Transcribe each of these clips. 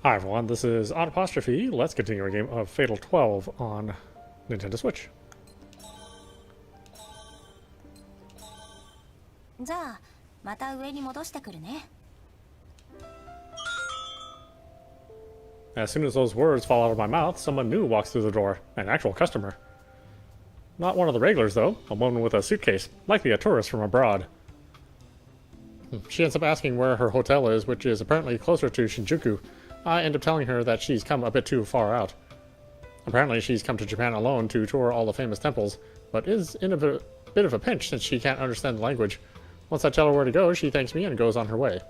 Hi everyone, this is audap. Let's continue our game of Fatal 12 on Nintendo Switch. じゃあまた上に戻してくるね。 As soon as those words fall out of my mouth, someone new walks through the door, an actual customer. Not one of the regulars though, a woman with a suitcase, likely a tourist from abroad. She ends up asking where her hotel is, which is apparently closer to Shinjuku. I end up telling her that she's come a bit too far out. Apparently she's come to Japan alone to tour all the famous temples, but is in a bit of a pinch since she can't understand the language. Once I tell her where to go, she thanks me and goes on her way.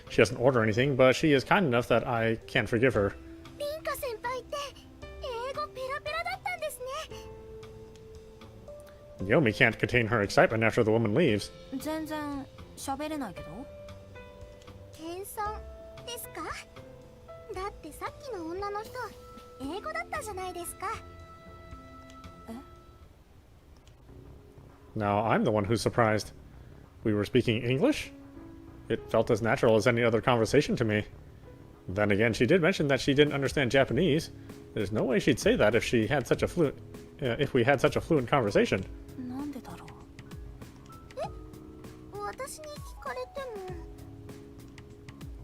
She doesn't order anything, but she is kind enough that I can forgive her. Yomi can't contain her excitement after the woman leaves. 全然喋れないけど。謙遜ですか？だってさっきの女の人、英語だったじゃないですか。Now I'm the one who's surprised. We were speaking English? It felt as natural as any other conversation to me. Then again, she did mention that she didn't understand Japanese. There's no way she'd say that if we had such a fluent conversation. なんでだろう。私に聞かれても。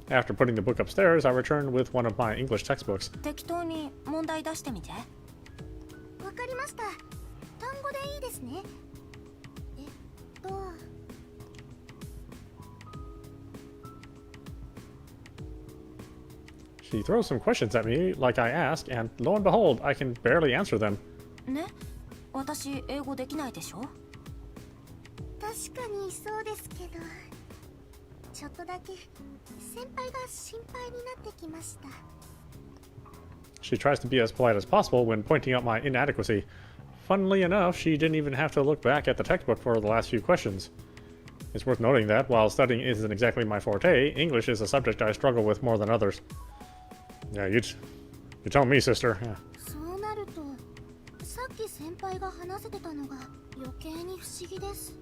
After putting the book upstairs, I returned with one of my English textbooks. 適当に問題出してみて。わかりました。単語でいいですね。She throws some questions at me like I asked, and lo and behold, I can barely answer them. ね、私英語できないでしょ。確かにそうですけど、ちょっとだけ先輩が心配になってきました。She tries to be as polite as possible when pointing out my inadequacy. Funnily enough, she didn't even have to look back at the textbook for the last few questions. It's worth noting that, while studying isn't exactly my forte, English is a subject I struggle with more than others. Yeah, you tell me, sister. Yeah. そうなると、さっき先輩が話せてたのが余計に不思議です。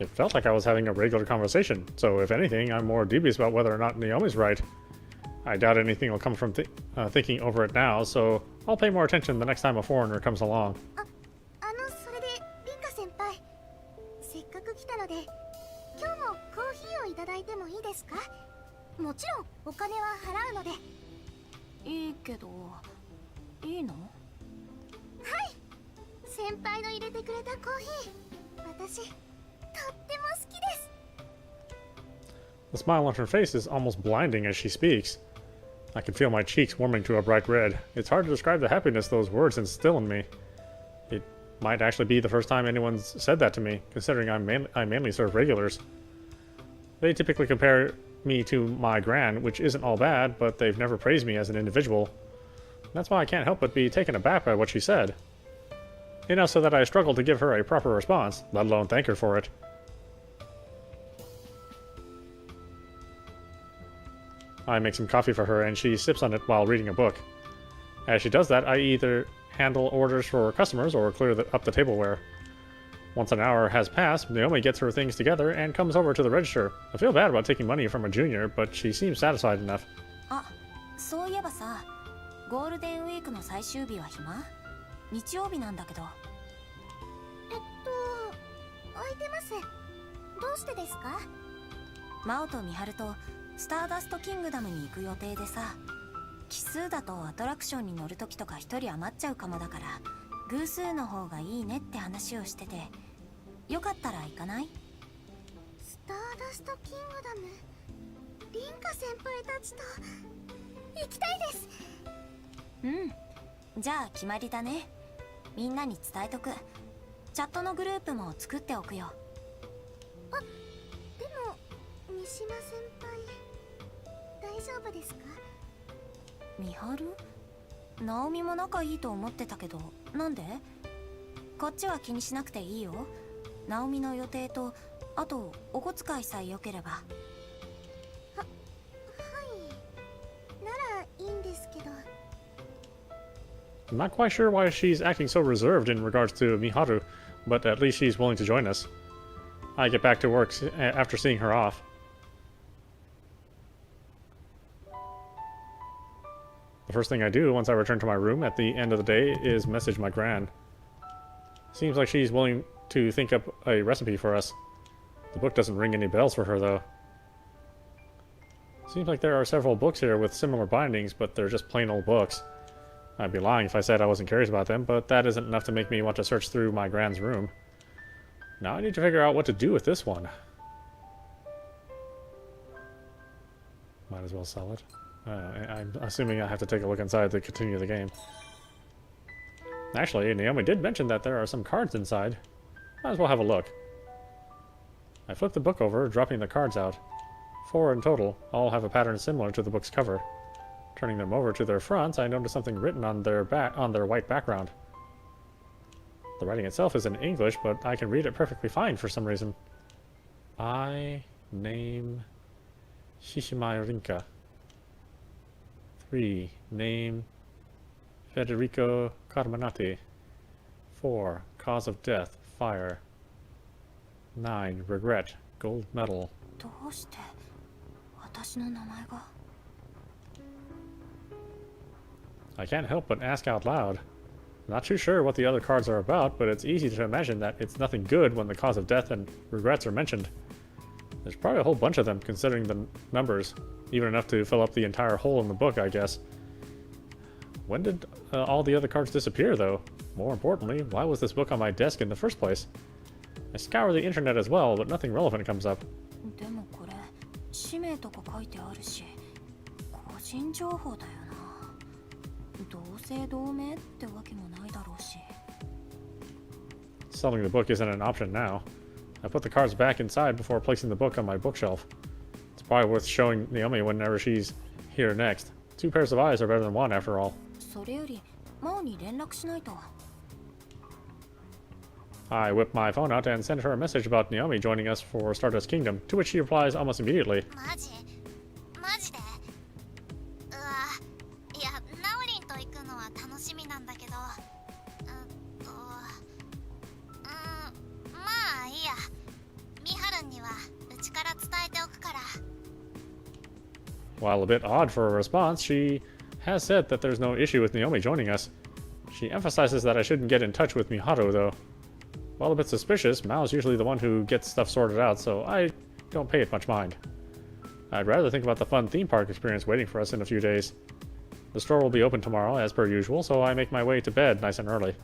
It felt like I was having a regular conversation, so if anything, I'm more dubious about whether or not Naomi's right. I doubt anything will come from thinking over it now, so I'll pay more attention the next time a foreigner comes along. それでリンカ先輩、せっかく来たので、今日もコーヒーをいただいてもいいですか？もちろんお金は払うので。いいけど、いいの？はい。先輩の入れてくれたコーヒー、私とっても好きです。The smile on her face is almost blinding as she speaks. I can feel my cheeks warming to a bright red. It's hard to describe the happiness those words instill in me. It might actually be the first time anyone's said that to me, considering I mainly serve regulars. They typically compare me to my gran, which isn't all bad, but they've never praised me as an individual. That's why I can't help but be taken aback by what she said. Enough so that I struggle to give her a proper response, let alone thank her for it. I make some coffee for her and she sips on it while reading a book. As she does that, I either handle orders for customers or clear up the tableware. Once an hour has passed, Naomi gets her things together and comes over to the register. I feel bad about taking money from a junior, but she seems satisfied enough. あ、そういえばさ、ゴールデンウィークの最終日は暇？日曜日なんだけど。空いてます。どうしてですか？真央と美晴とスターダストキングダムに行く予定でさ、奇数だとアトラクションに乗るときとか一人余っちゃうかもだから、偶数の方がいいねって話をしてて、よかったら行かない？スターダストキングダム、リンカ先輩たちと行きたいです。うん、じゃあ決まりだね。みんなに伝えとく。チャットのグループも作っておくよ。あ、でも三島先輩大丈夫ですか？美晴？ナオミも仲いいと思ってたけど、なんで？こっちは気にしなくていいよ。ナオミの予定と、あとお小遣いさえ良ければ。はい。ならいいんですけど。I'm not quite sure why she's acting so reserved in regards to Miharu, but at least she's willing to join us. I get back to work after seeing her off. first thing I do once I return to my room at the end of the day is message my gran. Seems like she's willing to think up a recipe for us. The book doesn't ring any bells for her, though. Seems like there are several books here with similar bindings, but they're just plain old books. I'd be lying if I said I wasn't curious about them, but that isn't enough to make me want to search through my gran's room. Now I need to figure out what to do with this one. Might as well sell it. I'm assuming I have to take a look inside to continue the game. Actually, Naomi did mention that there are some cards inside. Might as well have a look. I flipped the book over, dropping the cards out. 4 in total, all have a pattern similar to the book's cover. Turning them over to their fronts, I noticed something written on their white background. The writing itself is in English, but I can read it perfectly fine for some reason. I name Shishimai Rinka. 3. Name Federico Carminati. 4. Cause of death, fire. 9. Regret, gold medal. どうして私の名前が I can't help but ask out loud. Not too sure what the other cards are about, but it's easy to imagine that it's nothing good when the cause of death and regrets are mentioned. There's probably a whole bunch of them considering the numbers, even enough to fill up the entire hole in the book, I guess. When did all the other cards disappear, though? More importantly, why was this book on my desk in the first place? I scour the internet as well, but nothing relevant comes up. でもこれ氏名とか書いてあるし個人情報だよな同姓同名ってわけもないだろうし Selling the book isn't an option now. I put the cards back inside before placing the book on my bookshelf. It's probably worth showing Naomi whenever she's here next. 2 pairs of eyes are better than 1 after all. それより真央に連絡しないと I whip my phone out and send her a message about Naomi joining us for Stardust Kingdom, to which she replies almost immediately. マジでうわいやナオリンと行くのは楽しみなんだけどまあいいやミハルンにはうちから伝えておくから While a bit odd for a response, she has said that there's no issue with Naomi joining us. She emphasizes that I shouldn't get in touch with Miharu, though. While a bit suspicious, Mao's usually the one who gets stuff sorted out, so I don't pay it much mind. I'd rather think about the fun theme park experience waiting for us in a few days. The store will be open tomorrow, as per usual, so I make my way to bed nice and early.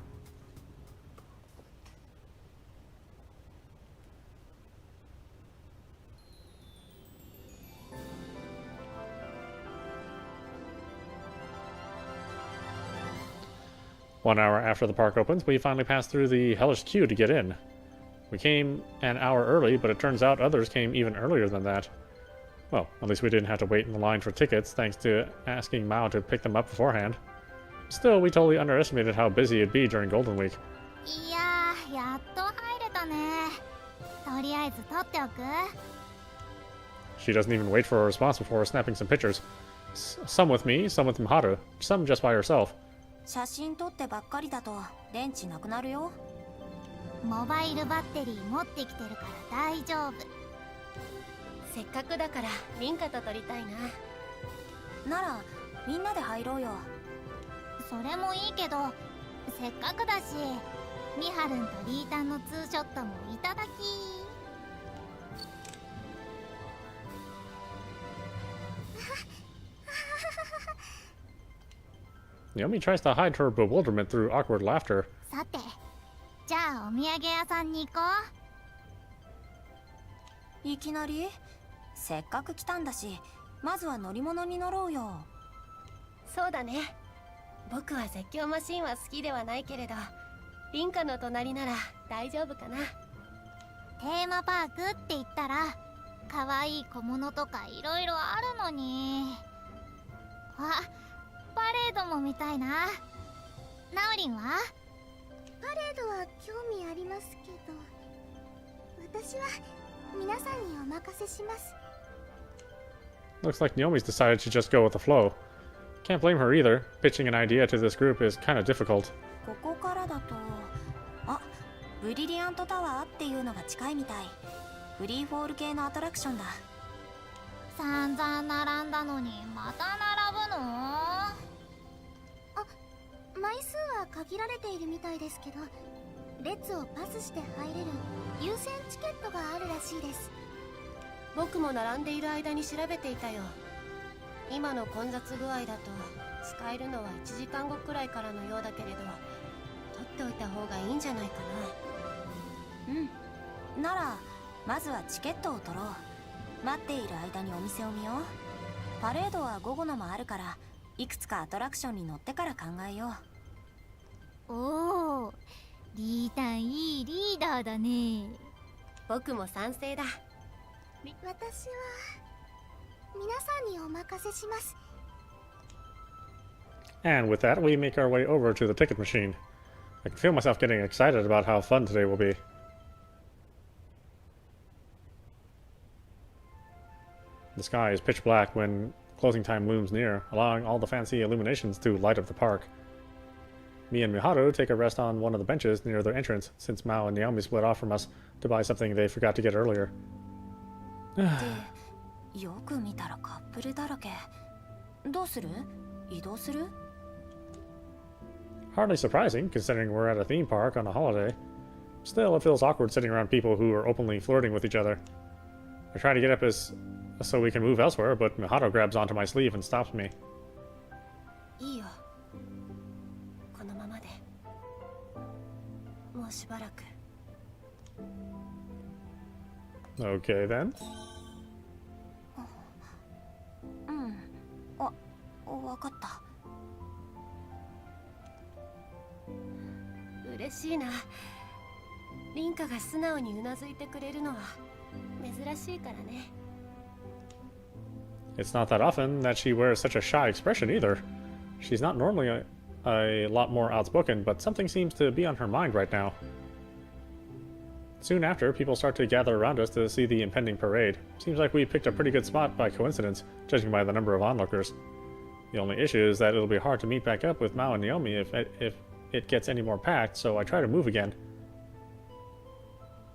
One hour after the park opens, we finally pass through the hellish queue to get in. We came an hour early, but it turns out others came even earlier than that. Well, at least we didn't have to wait in the line for tickets, thanks to asking Mao to pick them up beforehand. Still, we totally underestimated how busy it'd be during Golden Week. いややっと入れたねとりあえず撮っておく She doesn't even wait for a response before snapping some pictures. Some with me, some with Miharu, some just by herself. 写真撮ってばっかりだと電池なくなるよモバイルバッテリー持ってきてるから大丈夫せっかくだから凛花と撮りたいなならみんなで入ろうよそれもいいけどせっかくだしミハルンとリータンのツーショットもいただきNaomi tries to hide her bewilderment through awkward laughter. さてじゃあお土産屋さんに行こういきなりせっかく来たんだしまずは乗り物に乗ろうよそうだね僕は絶叫マシンは好きではないけれど凛花の隣なら大丈夫かなテーマパークって言ったら可愛い小物とかいろいろあるのにあパレードも見たいなナオリンはパレードは興味ありますけど私は皆さんにお任せします Looks like Naomi's decided to just go with the flow. Can't blame her either. Pitching an idea to this group is kind of difficult. ここからだとあブリリアントタワーっていうのが近いみたいフリーフォール系のアトラクションだ散々並んだのにまた並ぶのは限られているみたいですけど、列をパスして入れる優先チケットがあるらしいです。僕も並んでいる間に調べていたよ。今の混雑具合だと使えるのは1時間後くらいからのようだけれど、取っておいた方がいいんじゃないかうんならまずはチケットを取ろう。待っている間にお店を見よう。パレードは午後のもあるから、いくつかアトラクションに乗ってから考えよう。おお、リータンいいリーダーだね。な。僕も賛成だ。私は皆さんにお任せします。 And with that, we make our way over to the ticket machine. I can feel myself getting excited about how fun today will be. The sky is pitch black when closing time looms near, allowing all the fancy illuminations to light up the park. Me and Miharu take a rest on one of the benches near the entrance, since Mao and Naomi split off from us to buy something they forgot to get earlier. で、よく見たらカップルだらけ。どうする？移動する？ Hardly surprising, considering we're at a theme park on a holiday. Still, it feels awkward sitting around people who are openly flirting with each other. I try to get up so we can move elsewhere, but Miharu grabs onto my sleeve and stops me. いいよ。このままで。もうしばらく。Okay then. わかった。嬉しいな。凛花が素直にうなずいてくれるのは珍しいからね。It's not that often that she wears such a shy expression either. She's not normally a lot more outspoken, but something seems to be on her mind right now. Soon after, people start to gather around us to see the impending parade. Seems like we picked a pretty good spot by coincidence, judging by the number of onlookers. The only issue is that it'll be hard to meet back up with Mao and Naomi if it gets any more packed, so I try to move again.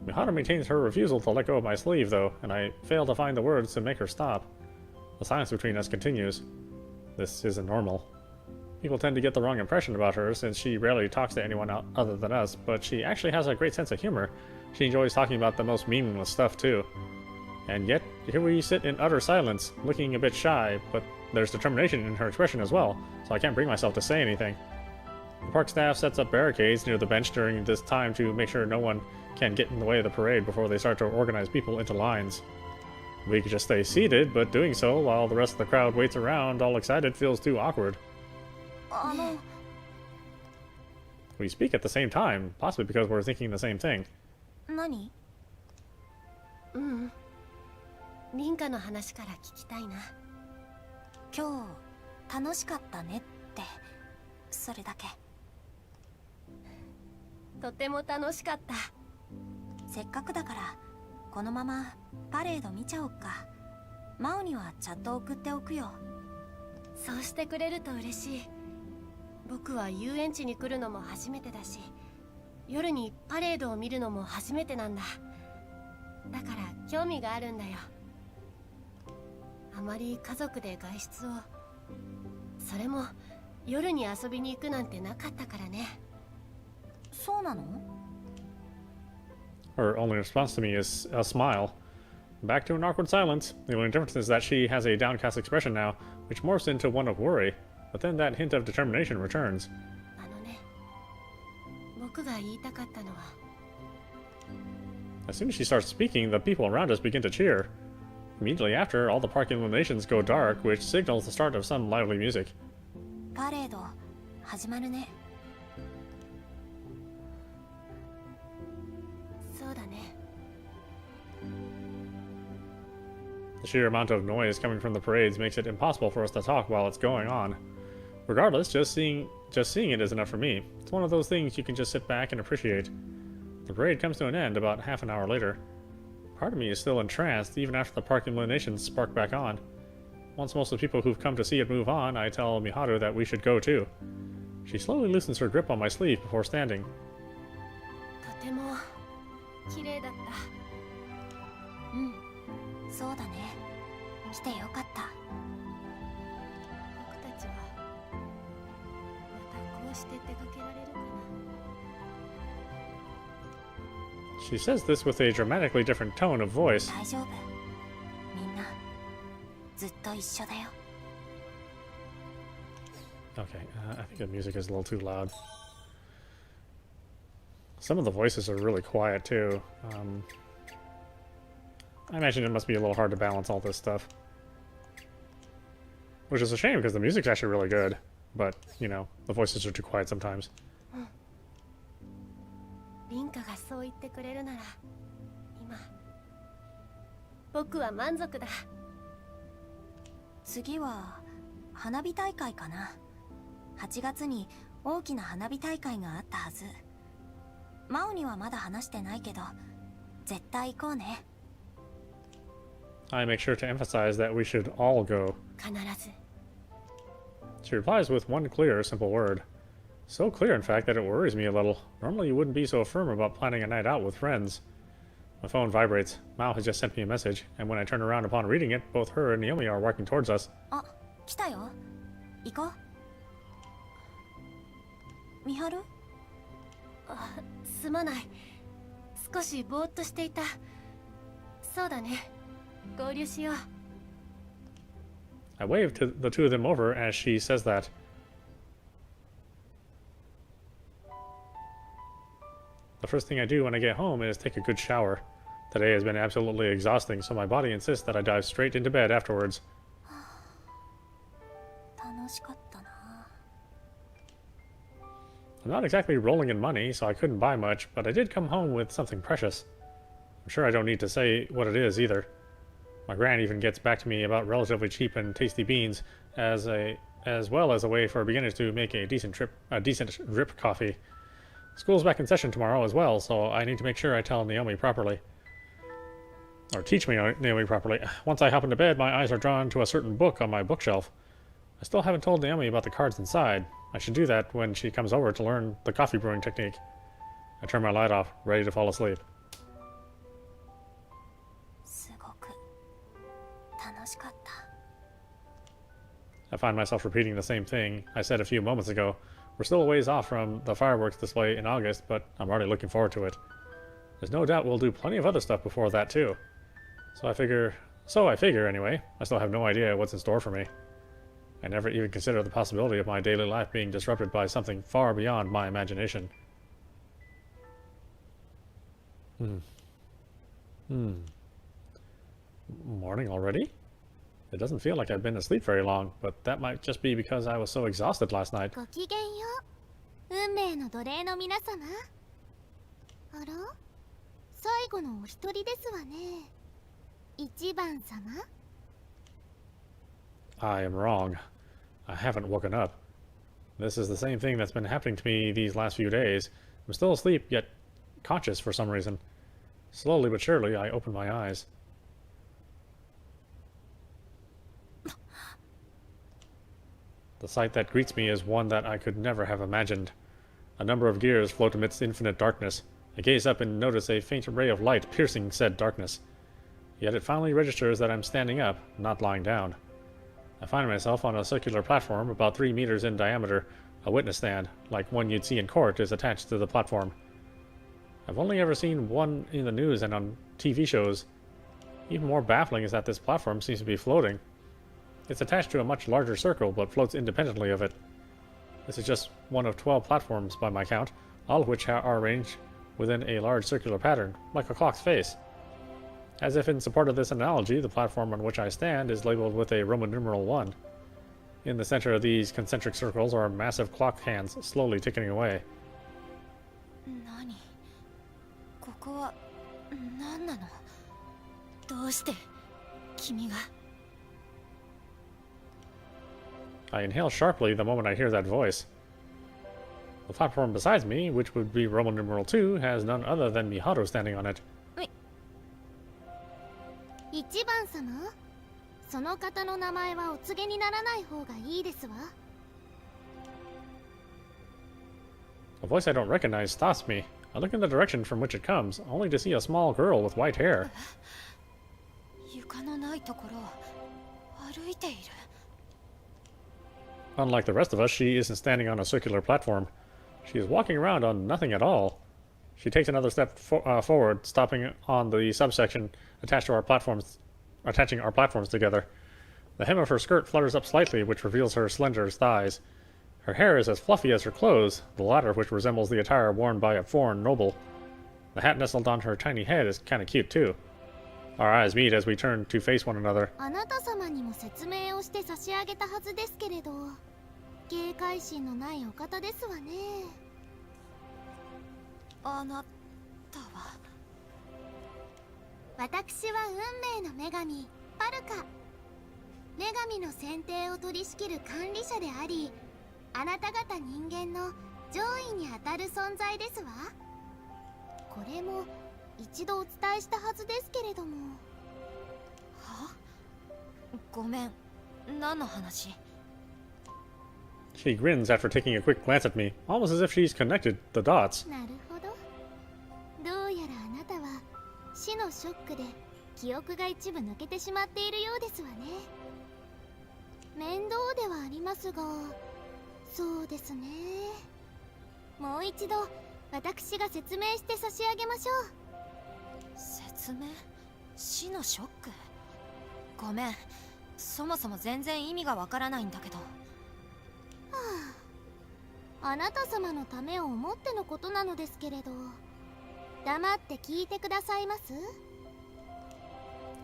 Miharu maintains her refusal to let go of my sleeve, though, and I fail to find the words to make her stop. The silence between us continues. This isn't normal. People tend to get the wrong impression about her, since she rarely talks to anyone other than us, but she actually has a great sense of humor. She enjoys talking about the most meaningless stuff, too. And yet, here we sit in utter silence, looking a bit shy, but there's determination in her expression as well, so I can't bring myself to say anything. The park staff sets up barricades near the bench during this time to make sure no one can get in the way of the parade before they start to organize people into lines. We could just stay seated, but doing so while the rest of the crowd waits around all excited feels too awkward. We speak at the same time, possibly because we're thinking the same thing. 何？凛花の話から聞きたいな。今日楽しかったねって、それだけ。とても楽しかった。せっかくだからこのままパレード見ちゃおうか。マオにはチャット送っておくよ。そうしてくれると嬉しい。僕は遊園地に来るのも初めてだし、夜にパレードを見るのも初めてなんだ。だから興味があるんだよ。あまり家族で外出を、それも夜に遊びに行くなんてなかったからね。そうなの？ Her only response to me is a smile. Back to an awkward silence. The only difference is that she has a downcast expression now, which morphs into one of worry, but then that hint of determination returns. あのね、僕が言いたかったのは。As soon as she starts speaking, the people around us begin to cheer. Immediately after, all the park illuminations go dark, which signals the start of some lively music. パレード始まるね。そうだね。The sheer amount of noise coming from the parades makes it impossible for us to talk while it's going on. Regardless, just seeing it is enough for me. It's one of those things you can just sit back and appreciate. The parade comes to an end about half an hour later. Part of me is still entranced even after the park illuminations spark back on. Once most of the people who've come to see it move on, I tell Miharu that we should go too. She slowly loosens her grip on my sleeve before standing. とても綺麗だった。そうだね。来てよかった。僕たちはまたこうして出かけられるかな。 She says this with a dramatically different tone of voice. 大丈夫。みんなずっと一緒だよ。 Okay, I think the music is a little too loud. Some of the voices are really quiet too. I imagine it must be a little hard to balance all this stuff. Which is a shame because the music's actually really good. But, you know, the voices are too quiet sometimes. リンカがそう言ってくれるなら、今僕は満足だ。次は花火大会かな。8月に大きな花火大会があったはず。マオにはまだ話してないけど、絶対行こうね。I make sure to emphasize that we should all go. 必ず。 She replies with one clear, simple word. So clear, in fact, that it worries me a little. Normally you wouldn't be so firm about planning a night out with friends. My phone vibrates. Mao has just sent me a message, and when I turn around upon reading it, both her and Naomi are walking towards us. あ、来たよ。行こう。みはる？あ、すまない。少しぼーっとしていた。そうだね。合流しよう。 I wave to the two of them over as she says that. The first thing I do when I get home is take a good shower. Today has been absolutely exhausting, so my body insists that I dive straight into bed afterwards. 楽しかったな。 I'm not exactly rolling in money, so I couldn't buy much, but I did come home with something precious. I'm sure I don't need to say what it is either. My gran even gets back to me about relatively cheap and tasty beans, as well as a way for beginners to make a decent drip coffee. School's back in session tomorrow as well, so I need to make sure I tell Naomi properly. Or teach me Naomi properly. Once I hop into bed, my eyes are drawn to a certain book on my bookshelf. I still haven't told Naomi about the cards inside. I should do that when she comes over to learn the coffee brewing technique. I turn my light off, ready to fall asleep. すごく楽しかった。 I find myself repeating the same thing I said a few moments ago. We're still a ways off from the fireworks display in August, but I'm already looking forward to it. There's no doubt we'll do plenty of other stuff before that too. So I figure anyway. I still have no idea what's in store for me. I never even considered the possibility of my daily life being disrupted by something far beyond my imagination. Morning already? It doesn't feel like I've been asleep very long, but that might just be because I was so exhausted last night. ごきげんよう。運命の奴隷の皆様。あら？最後のお一人ですわね。一番様？ I am wrong. I haven't woken up. This is the same thing that's been happening to me these last few days. I'm still asleep, yet conscious for some reason. Slowly but surely, I open my eyes. The sight that greets me is one that I could never have imagined. A number of gears float amidst infinite darkness. I gaze up and notice a faint ray of light piercing said darkness. Yet it finally registers that I'm standing up, not lying down. I find myself on a circular platform about 3 meters in diameter. A witness stand, like one you'd see in court, is attached to the platform. I've only ever seen one in the news and on TV shows. Even more baffling is that this platform seems to be floating. It's attached to a much larger circle, but floats independently of it. This is just one of 12 platforms by my count, all of which are arranged within a large circular pattern, like a clock's face. As if in support of this analogy, the platform on which I stand is labeled with a Roman numeral 1. In the center of these concentric circles are massive clock hands slowly ticking away. 何？ここは何なの？どうして君が？ I inhale sharply the moment I hear that voice. The platform beside me, which would be Roman numeral 2, has none other than Miharu standing on it. 一番様？その方の名前はお告げにならない方がいいですわ。 A voice I don't recognize stops me. I look in the direction from which it comes, only to see a small girl with white hair. 床のないところを歩いている。unlike the rest of us, she isn't standing on a circular platform. She is walking around on nothing at all. She takes another step forward, stopping on the subsection attached to our platforms, attaching our platforms together. The hem of her skirt flutters up slightly, which reveals her slender thighs. Her hair is as fluffy as her clothes, the latter of which resembles the attire worn by a foreign noble. The hat nestled on her tiny head is kind of cute too. Our eyes meet as we turn to face one another. あなた様にも説明をして差し上げたはずですけれど、警戒心のないお方ですわね。あなたは。私は運命の女神パルカ。女神の選定を取り仕切る管理者であり、あなた方人間の上位にあたる存在ですわ。これも一度お伝えしたはずですけれども。は？ごめん、何の話？ She grins after taking a quick glance at me, almost as if she's connected the dots. なるほど。どうやらあなたは死のショックで記憶が一部抜けてしまっているようですわね。面倒ではありますが、そうですね。もう一度私が説明して差し上げましょう。説明？死のショック？ごめん、そもそも全然意味がわからないんだけど。あなた様のためを思ってのことなのですけれど、黙って聞いてくださいます？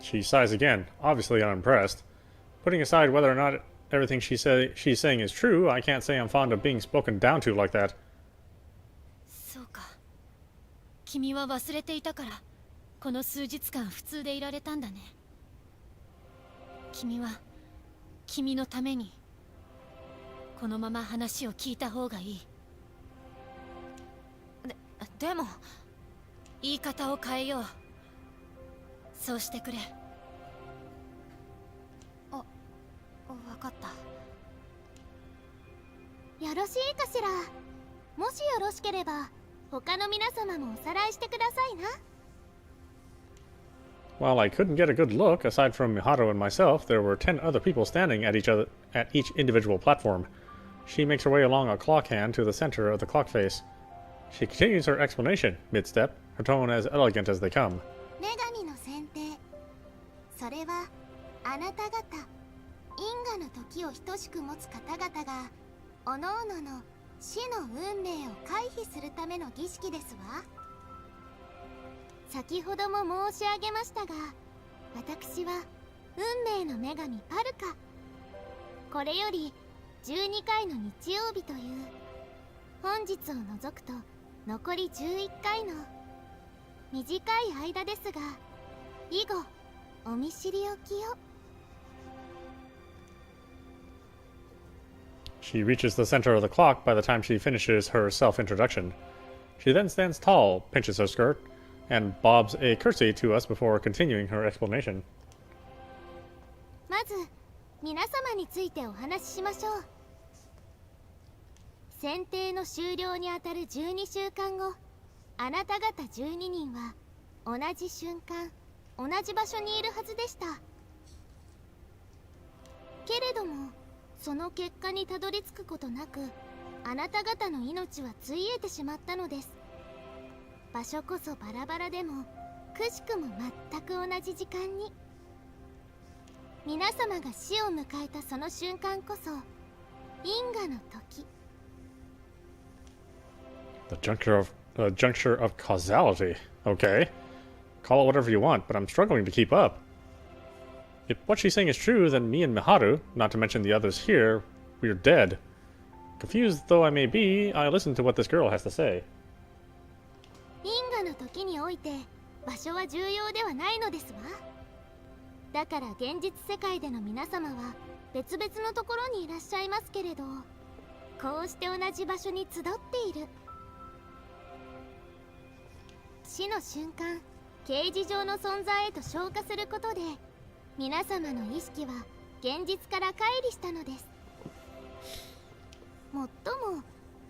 She sighs again, obviously unimpressed. Putting aside whether or not everything she's saying is true, I can't say I'm fond of being spoken down to like that. そうか。君は忘れていたから、この数日間普通でいられたんだね。君は君のためにこのまま話を聞いた方がいい。でも言い方を変えよう。そうしてくれ。わかった。よろしいかしら。もしよろしければ他の皆様もおさらいしてくださいな。While I couldn't get a good look, aside from Miharu and myself, there were 10 other people standing at each individual platform. She makes her way along a clock hand to the center of the clock face. She continues her explanation, mid-step, her tone as elegant as they come. 女神の選定、それはあなた方因果の時を等しく持つ方々が各々の死の運命を回避するための儀式ですわ。先ほども申し上げましたが、私は運命の女神パルカ。これより12回の日曜日という本日を除くと残り11回の短い間ですが、以後お見知りおきを。She reaches the center of the clock by the time she finishes her self-introduction. She then stands tall, pinches her skirt, and bobs a curtsy to us before continuing her explanation. まず皆様についてお話ししましょう。選定の終了にあたる12週間後、あなた方12人は同じ瞬間同じ場所にいるはずでした。けれどもその結果にたどり着くことなく、あなた方の命はついえてしまったのです。場所こそバラバラでもくしくも全く同じ時間に、皆様が死を迎えたその瞬間こそ因果の時。 The juncture of causality. Okay. Call it whatever you want, but I'm struggling to keep up. If what she's saying is true, then me and Miharu, not to mention the others here, we're dead. Confused though I may be, I listen to what this girl has to say. 因果の時において場所は重要ではないのですわ。だから現実世界での皆様は別々のところにいらっしゃいますけれど、こうして同じ場所に集っている。死の瞬間、形而上の存在へと昇華することで、皆様の意識は現実から乖離したのです。もっとも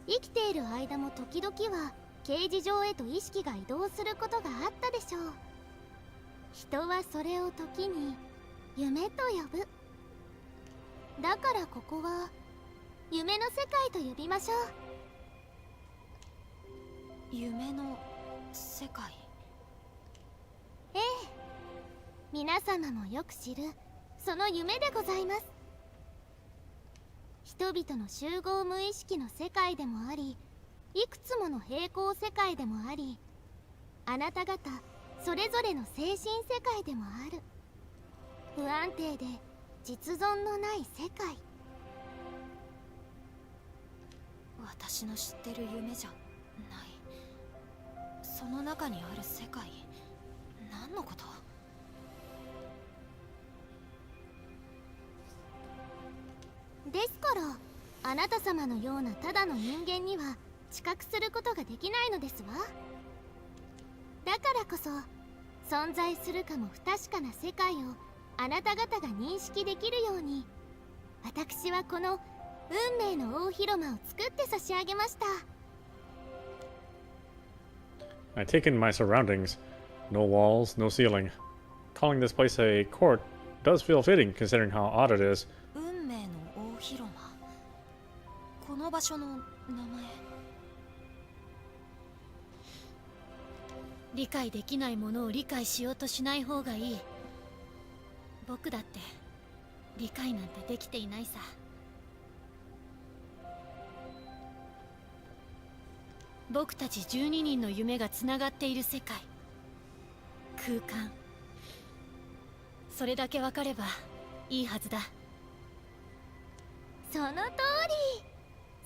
生きている間も時々は形而上へと意識が移動することがあったでしょう。人はそれを時に夢と呼ぶ。だからここは夢の世界と呼びましょう。夢の世界。ええ、皆様もよく知るその夢でございます。人々の集合無意識の世界でもあり、いくつもの平行世界でもあり、あなた方それぞれの精神世界でもある不安定で実存のない世界。私の知ってる夢じゃない。その中にある世界、何のこと？ですからあなた様のようなただの人間には知覚することができないのですわ。だからこそ存在するかも不確かな世界をあなた方が認識できるように、私はこの運命の大広間を作って差し上げました。 I take in my surroundings. No walls, no ceiling. Calling this place a court does feel fitting considering how odd it is. 運命の大広間。この場所の名前。理解できないものを理解しようとしない方がいい。僕だって理解なんてできていないさ。僕たち12人の夢がつながっている世界、空間、それだけ分かればいいはずだ。その通り。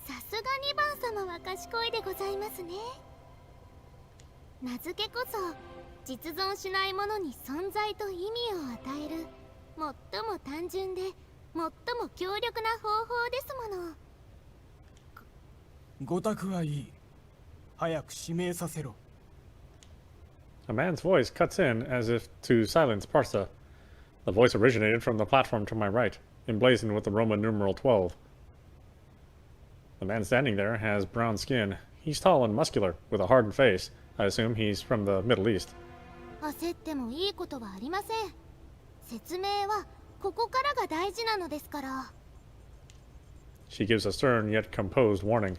さすが2番様は賢いでございますね。名付けこそ実存しないものに存在と意味を与える最も単純で最も強力な方法ですもの。ごたくはいい。早く指名させろ。 A man's voice cuts in as if to silence Parsa. The voice originated from the platform to my right, emblazoned with the Roman numeral 12. The man standing there has brown skin. He's tall and muscular, with a hardened face. I assume he's from the Middle East. 焦ってもいいことはありません。説明はここからが大事なのですから。 She gives a stern yet composed warning.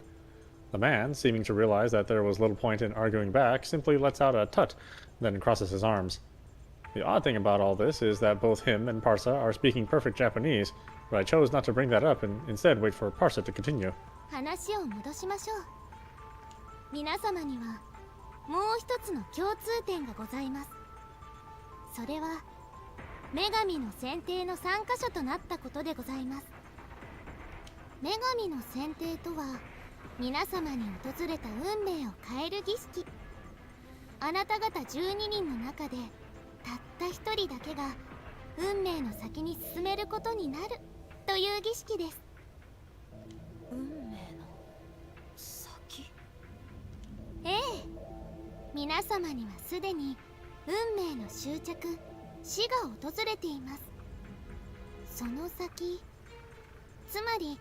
The man, seeming to realize that there was little point in arguing back, simply lets out a tut, then crosses his arms. The odd thing about all this is that both him and Parsa are speaking perfect Japanese, but I chose not to bring that up and instead wait for Parsa to continue. 話を戻しましょう。皆様にはもう一つの共通点がございます。それは女神の選定の参加者となったことでございます。女神の選定とは皆様に訪れた運命を変える儀式。あなた方12人の中でたった一人だけが運命の先に進めることになるという儀式です。運命の先。ええ、皆様にはすでに運命の終着、死が訪れています。その先、つまり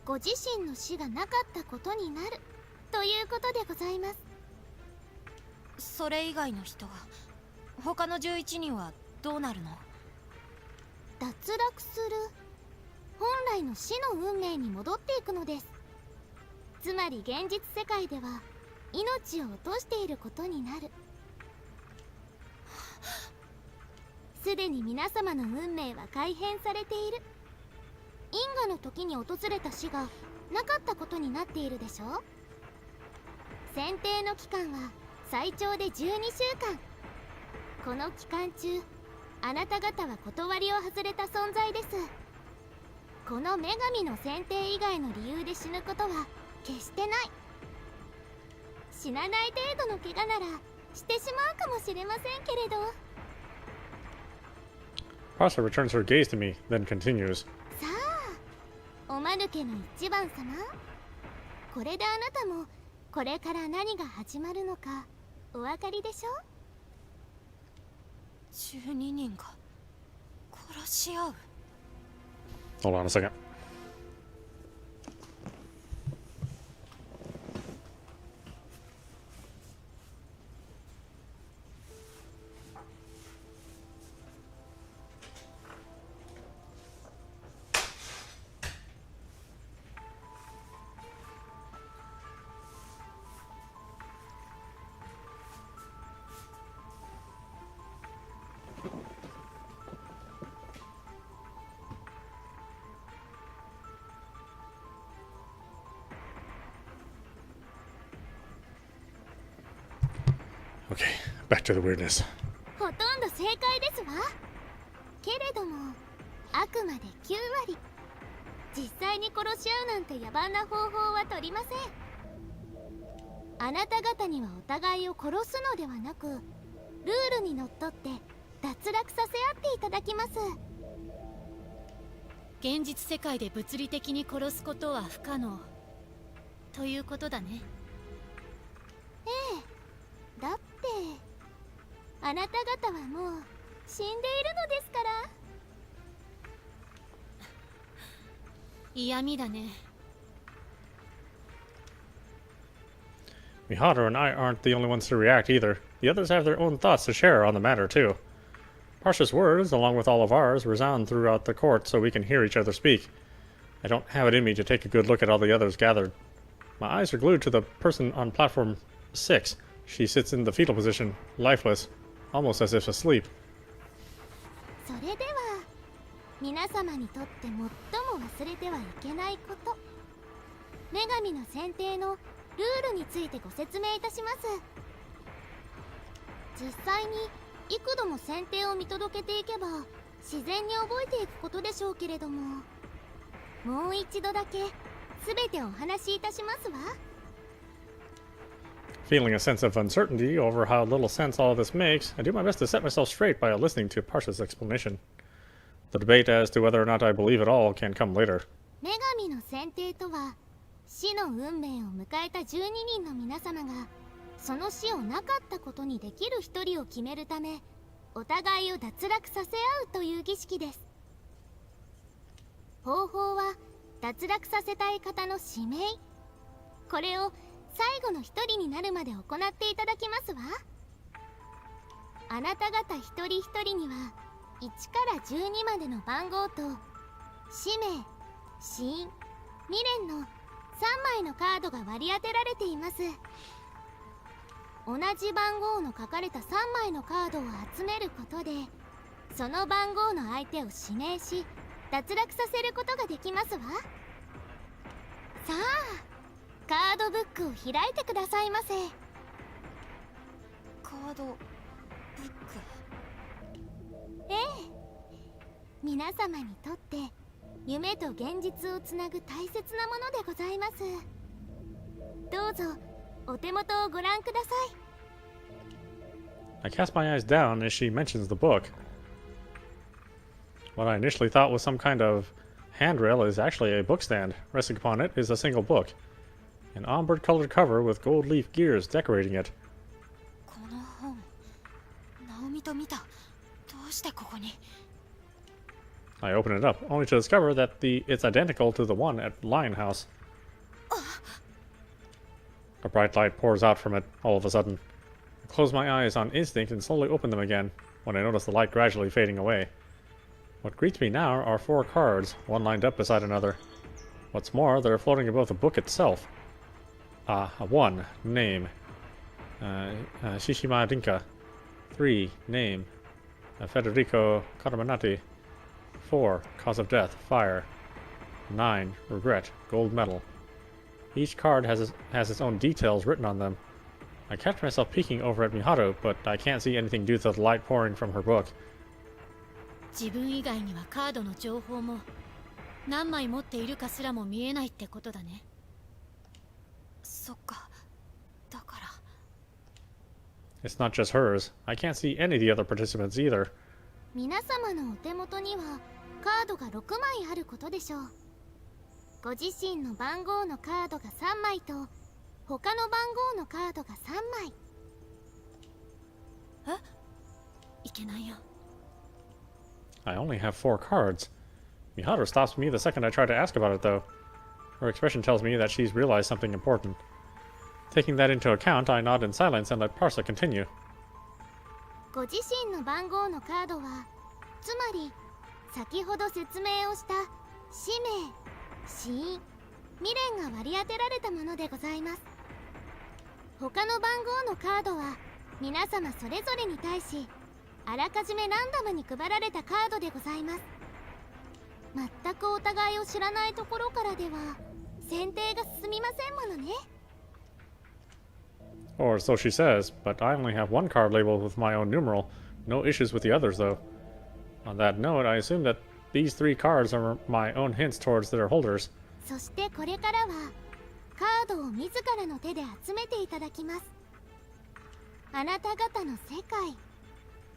ご自身の死がなかったことになるということでございます。それ以外の人は、他の11人はどうなるの？脱落する。本来の死の運命に戻っていくのです。つまり現実世界では命を落としていることになる。すでに皆様の運命は改変されている。因果の時に訪れた死がなかったことになっているでしょ。選定の期間は最長で12週間。この期間中、あなた方は断りを外れた存在です。この女神の選定以外の理由で死ぬことは決してない。死なない程度の怪我ならしてしまうかもしれませんけれど。 Parsa returns her gaze to me, then continues. さあ、おまぬけの一番様、これであなたもこれから何が始まるのかお分かりでしょ。12人が殺し合う。 Hold on a second. Okay, back to the weirdness. ほとんど正解ですわ。けれどもあくまで9割。実際に殺し合うなんて野蛮な方法は取りません。あなた方にはお互いを殺すのではなく、ルールにのっとって脱落させ合っていただきます。現実世界で物理的に殺すことは不可能ということだね。ええ、だってあなた方はもう死んでいるのですから。嫌味だね。Miharu and I aren't the only ones to react either. The others have their own thoughts to share on the matter, too. Parsha's words, along with all of ours, resound throughout the court so we can hear each other speak. I don't have it in me to take a good look at all the others gathered. My eyes are glued to the person on platform 6. She sits in the fetal position, lifeless, almost as if asleep. それでは皆様にとって最も忘れてはいけないこと、女神の選定のルールについてご説明いたします。実際に幾度も選定を見届けていけば自然に覚えていくことでしょうけれども、もう一度だけ全てお話しいたしますわ。Feeling a sense of uncertainty over how little sense all of this makes, I do my best to set myself straight by listening to Parsha's explanation. The debate as to whether or not I believe it all can come later. 女神の選定とは、死の運命を迎えた12人の皆様がその死をなかったことにできる一人を決めるため、お互いを脱落させ合うという儀式です。方法は脱落させたい方の指名、これを最後の一人になるまで行っていただきますわ。あなた方一人一人には1から12までの番号と氏名、死因、未練の3枚のカードが割り当てられています。同じ番号の書かれた3枚のカードを集めることで、その番号の相手を指名し脱落させることができますわ。さあカードブックを開いてくださいませ。カードブック。ええ、皆様にとって夢と現実をつなぐ大切なものでございます。どうぞお手元をご覧ください。I cast my eyes down as she mentions the book. What I initially thought was some kind of handrail is actually a book stand. Resting upon it is a single book. An ombre-colored cover with gold leaf gears decorating it. この本、ナオミと見た。どうしてここに？ I open it up, only to discover that it's identical to the one at Lion House. A bright light pours out from it all of a sudden. I close my eyes on instinct and slowly open them again, when I notice the light gradually fading away. What greets me now are 4 cards, one lined up beside another. What's more, they're floating above the book itself. 1. Name. Shishima Rinka. 3. Name. Federico Caramanati. 4. Cause of death. Fire. 9. Regret. Gold medal. Each card has its own details written on them. I catch myself peeking over at Miharu, but I can't see anything due to the light pouring from her book. 自分以外にはカードの情報も何枚持っているかすらも見えないってことだね。そっか。だから。It's not just hers. I can't see any of the other participants either. 皆様のお手元にはカードが6枚あることでしょう。ご自身の番号のカードが3枚と他の番号のカードが3枚。いけないよ。I only have 4 cards. Miharu stops me the second I try to ask about it, though. Her expression tells me that she's realized something important. Taking that into account, I nod in silence and let Parsa continue. ご自身の番号のカードは、つまり先ほど説明をした氏名、死因、未練が割り当てられたものでございます。他の番号のカードは皆様それぞれに対しあらかじめランダムに配られたカードでございます。全くお互いを知らないところからでは選定が進みませんものね。Or so she says, but I only have one card labeled with my own numeral. No issues with the others, though. On that note, I assume that these 3 cards are my own hints towards their holders. そしてこれからはカードを自らの手で集めていただきます。あなた方の世界、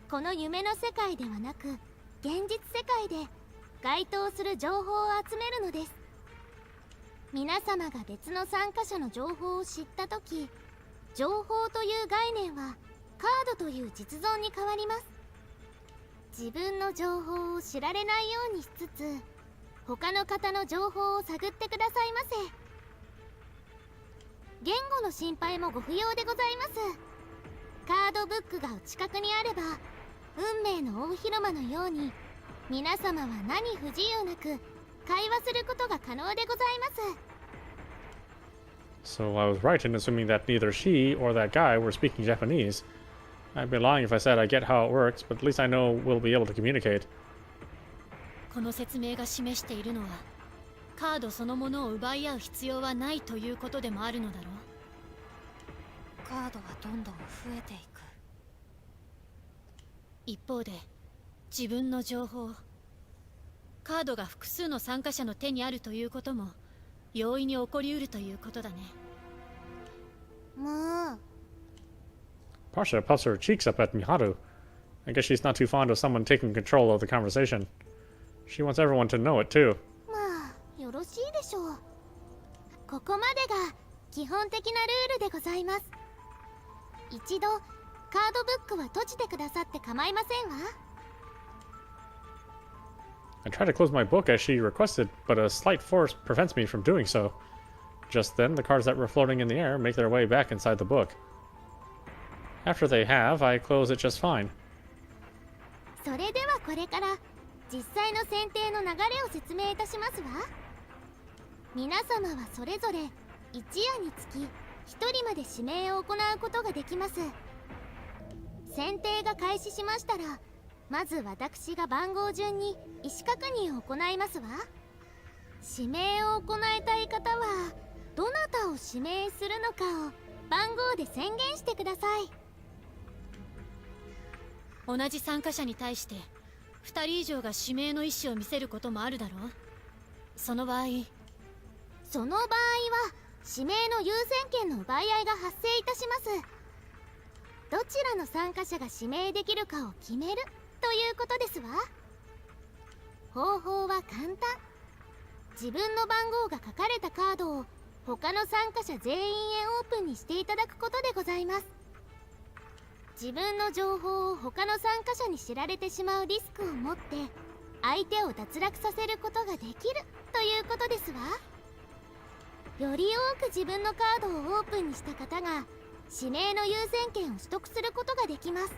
この夢の世界ではなく現実世界で該当する情報を集めるのです。皆様が別の参加者の情報を知ったとき、情報という概念はカードという実像に変わります。自分の情報を知られないようにしつつ、他の方の情報を探ってくださいませ。言語の心配もご不要でございます。カードブックがお近くにあれば、運命の大広間のように皆様は何不自由なく会話することが可能でございます。 So I was right in assuming that neither she or that guy were speaking Japanese. I'd be lying if I said I get how it works, but at least I know we'll be able to communicate. この説明が示しているのはカードそのものを奪い合う必要はないということでもあるのだろう。カードはどんどん増えていく。一方で自分の情報、カードが複数の参加者の手にあるということも容易に起こりうるということだね。もう Pasha puffs her cheeks up at Miharu. I guess she's not too fond of someone taking control of the conversation. She wants everyone to know it too. まあよろしいでしょう。ここまでが基本的なルールでございます。一度カードブックは閉じてくださって構いませんわ。 I try to close my book as she requested, but a slight force prevents me from doing so. Just then, the cards that were floating in the air make their way back inside the book. After they have, I close it just fine. それではこれから実際の選定の流れを説明いたしますわ。皆様はそれぞれ一夜につき1人まで指名を行うことができます。選定が開始しましたら、まず私が番号順に意思確認を行いますわ。指名を行いたい方はどなたを指名するのかを番号で宣言してください。同じ参加者に対して2人以上が指名の意思を見せることもあるだろう。その場合は指名の優先権の奪い合いが発生いたします。どちらの参加者が指名できるかを決めるということですわ。方法は簡単。自分の番号が書かれたカードを他の参加者全員へオープンにしていただくことでございます。自分の情報を他の参加者に知られてしまうリスクを持って相手を脱落させることができるということですわ。より多く自分のカードをオープンにした方が指名の優先権を取得することができます。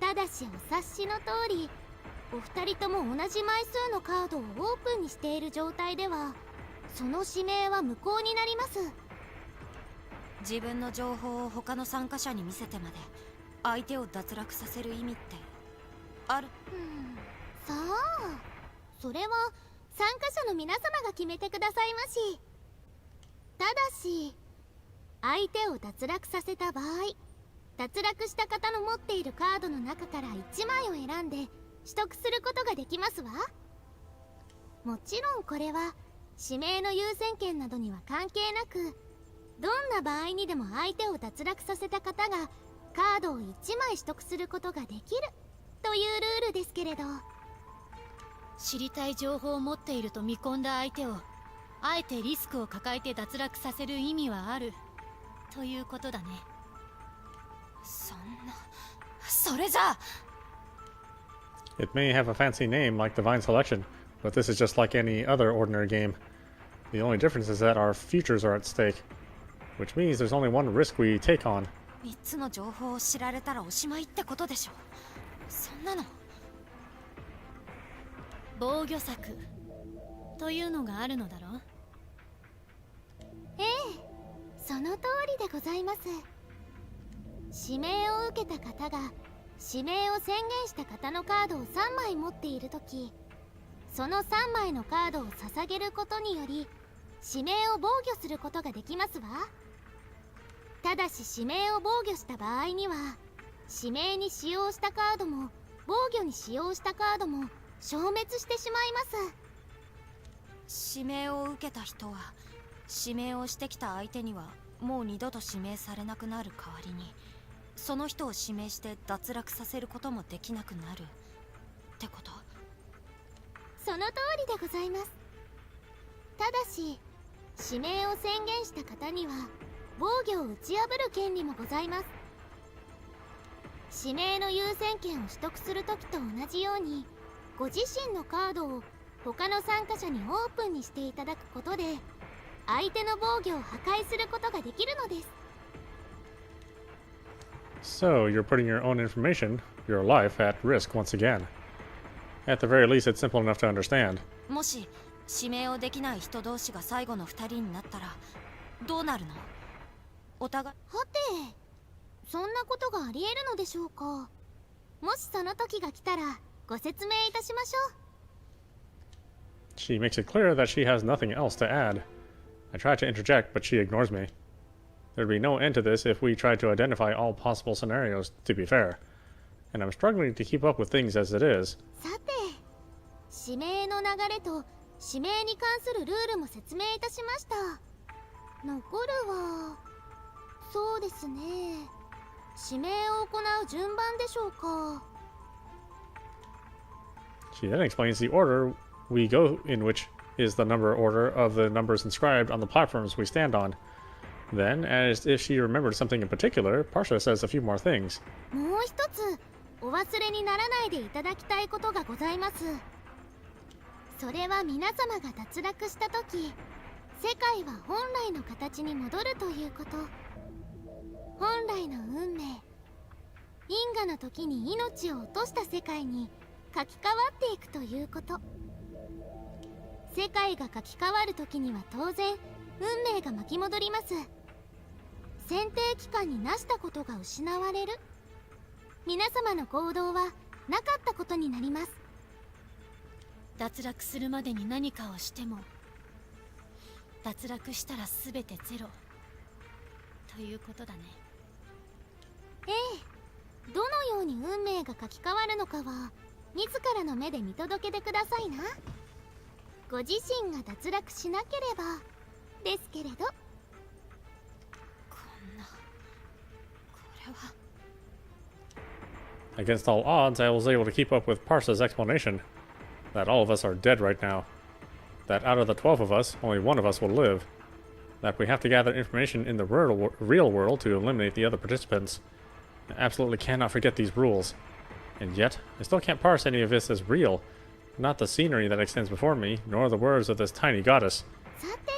ただしお察しの通り、お二人とも同じ枚数のカードをオープンにしている状態ではその指名は無効になります。自分の情報を他の参加者に見せてまで相手を脱落させる意味ってある？さあ、それは参加者の皆様が決めてくださいまし。ただし相手を脱落させた場合、脱落した方の持っているカードの中から1枚を選んで取得することができますわ。もちろんこれは指名の優先権などには関係なく、どんな場合にでも相手を脱落させた方がカードを1枚取得することができるというルールですけれど。知りたい情報を持っていると見込んだ相手をあえてリスクを抱えて脱落させる意味はあるということだね。そんな、それじゃあ It may have a fancy name like Divine Selection, but this is just like any other ordinary game. The only difference is that our futures are at stake, which means there's only one risk we take on. 3つの情報を知られたらおしまいってことでしょ。そんなの防御策というのがあるのだろう。ええ、その通りでございます。指名を受けた方が指名を宣言した方のカードを3枚持っているとき、その3枚のカードを捧げることにより指名を防御することができますわ。ただし指名を防御した場合には指名に使用したカードも防御に使用したカードも消滅してしまいます。指名を受けた人は指名をしてきた相手にはもう二度と指名されなくなる代わりに、その人を指名して脱落させることもできなくなるってこと？その通りでございます。ただし指名を宣言した方には防御を打ち破る権利もございます。指名の優先権を取得するときと同じように、ご自身のカードを他の参加者にオープンにしていただくことで相手の防御を破壊することができるのです。 So, you're putting your own information, your life, at risk once again. At the very least, it's simple enough to understand. もし指名をできない人同士が最後の2人になったらどうなるの？お互い。はて、そんなことがありえるのでしょうか。もしその時が来たらご説明いたしましょう。 She makes it clear that she has nothing else to add. I try to interject, but she ignores me. There'd be no end to this if we tried to identify all possible scenarios, to be fair. And I'm struggling to keep up with things as it is. さて、指名の流れと指名に関するルールも説明いたしました。残るはそうですね、指名を行う順番でしょうか。 She then explains the order we go in, which is the number order of the numbers inscribed on the platforms we stand on. Then, as if she remembered something in particular, Parsha says a few more things. もう一つお忘れにならないでいただきたいことがございます。それは皆様が脱落した時、世界は本来の形に戻るということ。本来の運命、因果の時に命を落とした世界に書き換わっていくということ。世界が書き換わる時には当然運命が巻き戻ります。選定期間になしたことが失われる。皆様の行動はなかったことになります。脱落するまでに何かをしても脱落したら全てゼロということだね。ええ、どのように運命が書き換わるのかは自らの目で見届けてくださいな。ご自身が脱落しなければですけれど。こんな、これは。 Against all odds, I was able to keep up with Parsa's explanation. That all of us are dead right now. That out of the 12 of us, only one of us will live. That we have to gather information in the real world to eliminate the other participants. I absolutely cannot forget these rules. And yet, I still can't parse any of this as real. Not the scenery that extends before me, nor the words of this tiny goddess. さて、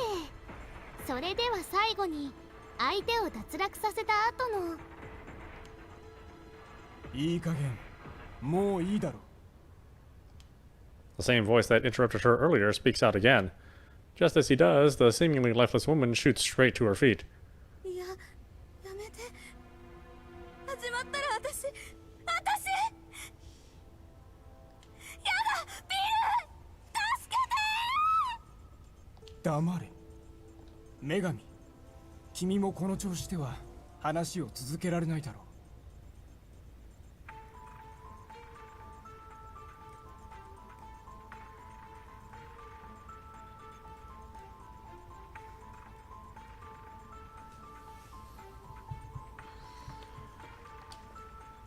それでは最後に相手を脱落させた後の。いい加減もういいだろう。 The same voice that interrupted her earlier speaks out again. Just as he does, the seemingly lifeless woman shoots straight to her feet. いや、やめて。始まったら私やだ、ビル、助けて。黙れ。女神、君もこの調子では話を続けられないだろう。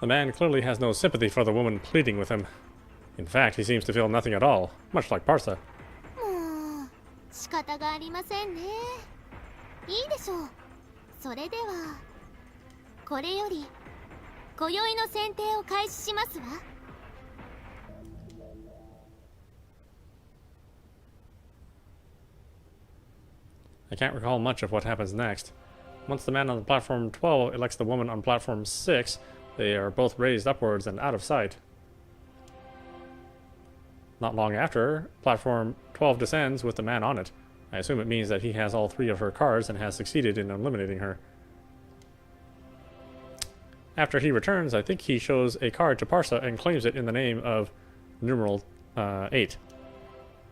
The man clearly has no sympathy for the woman pleading with him. In fact, he seems to feel nothing at all, much like Parsa. もう仕方がありませんね。いいでしょう。それではこれより今宵の選定を開始しますわ。 I can't recall much of what happens next. Once the man on the platform 12 elects the woman on platform 6, they are both raised upwards and out of sight. Not long after, platform 12 descends with the man on it. I assume it means that he has all 3 of her cards and has succeeded in eliminating her. After he returns, I think he shows a card to Parsa and claims it in the name of numeral 8.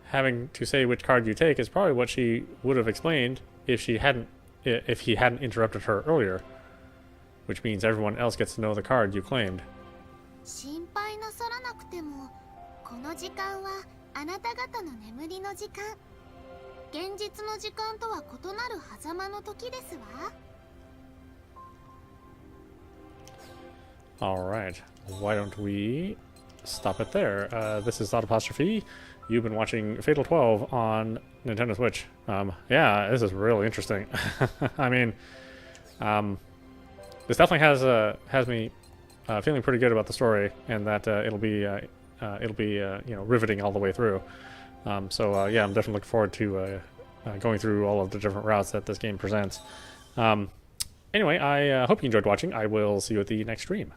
Having to say which card you take is probably what she would have explained if she hadn't if he hadn't interrupted her earlier, which means everyone else gets to know the card you claimed. 心配なさらなくてもこの時間はあなた方の眠りの時間現実の時間とは異なる狭間の時ですわ Alright, why don't we stop it there? This is Audapostrophe. You've been watching Fatal 12 on Nintendo Switch. Yeah, this is really interesting. I mean, this definitely has me feeling pretty good about the story, and that it'll be you know, riveting all the way through. So yeah, I'm definitely looking forward to going through all of the different routes that this game presents. Anyway, I hope you enjoyed watching. I will see you at the next stream.